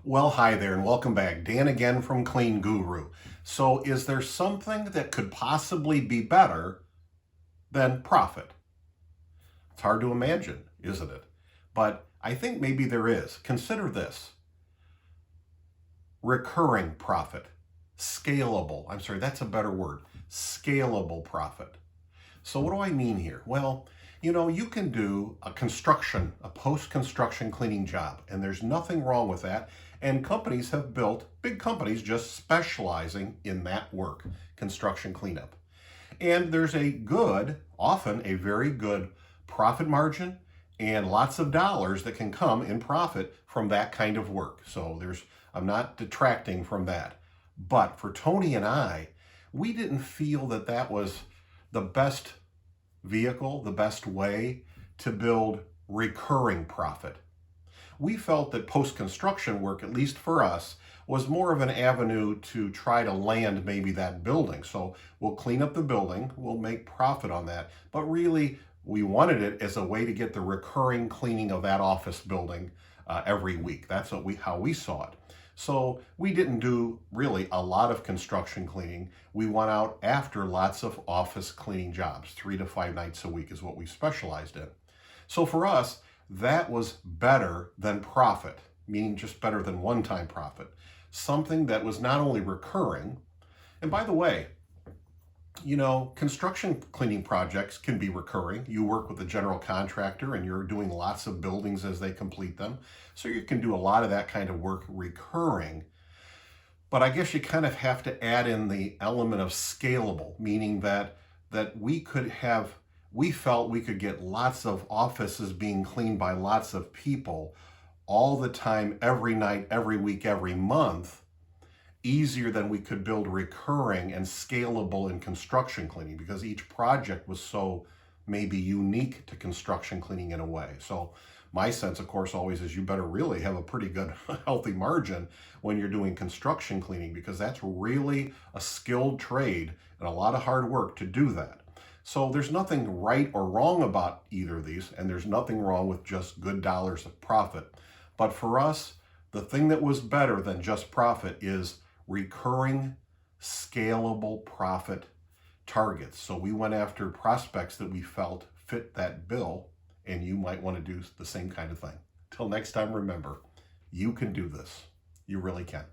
Well, hi there and welcome back. Dan again from Clean Guru. So is there something that could possibly be better than profit? It's hard to imagine, isn't it? But I think maybe there is. Consider this. Recurring profit. That's a better word. Scalable profit. So what do I mean here? Well, you can do a post-construction cleaning job, and there's nothing wrong with that. And companies have built, big companies just specializing in that work, construction cleanup. And there's often a very good profit margin and lots of dollars that can come in profit from that kind of work. So I'm not detracting from that. But for Tony and I, we didn't feel that that was the best vehicle, the best way to build recurring profit. We felt that post-construction work, at least for us, was more of an avenue to try to land maybe that building. So we'll clean up the building, we'll make profit on that, but really we wanted it as a way to get the recurring cleaning of that office building every week. That's how we saw it. So we didn't do really a lot of construction cleaning. We went out after lots of office cleaning jobs. 3 to 5 nights a week is what we specialized in. So for us, that was better than profit, meaning just better than one-time profit. Something that was not only recurring, and by the way, construction cleaning projects can be recurring. You work with a general contractor and you're doing lots of buildings as they complete them. So you can do a lot of that kind of work recurring. But I guess you kind of have to add in the element of scalable, meaning that we felt we could get lots of offices being cleaned by lots of people all the time, every night, every week, every month, easier than we could build recurring and scalable in construction cleaning, because each project was so maybe unique to construction cleaning in a way. So my sense, of course, always is you better really have a pretty good healthy margin when you're doing construction cleaning, because that's really a skilled trade and a lot of hard work to do that. So there's nothing right or wrong about either of these, and there's nothing wrong with just good dollars of profit. But for us, the thing that was better than just profit is recurring, scalable profit targets. So we went after prospects that we felt fit that bill, and you might want to do the same kind of thing. Till next time, remember, you can do this. You really can.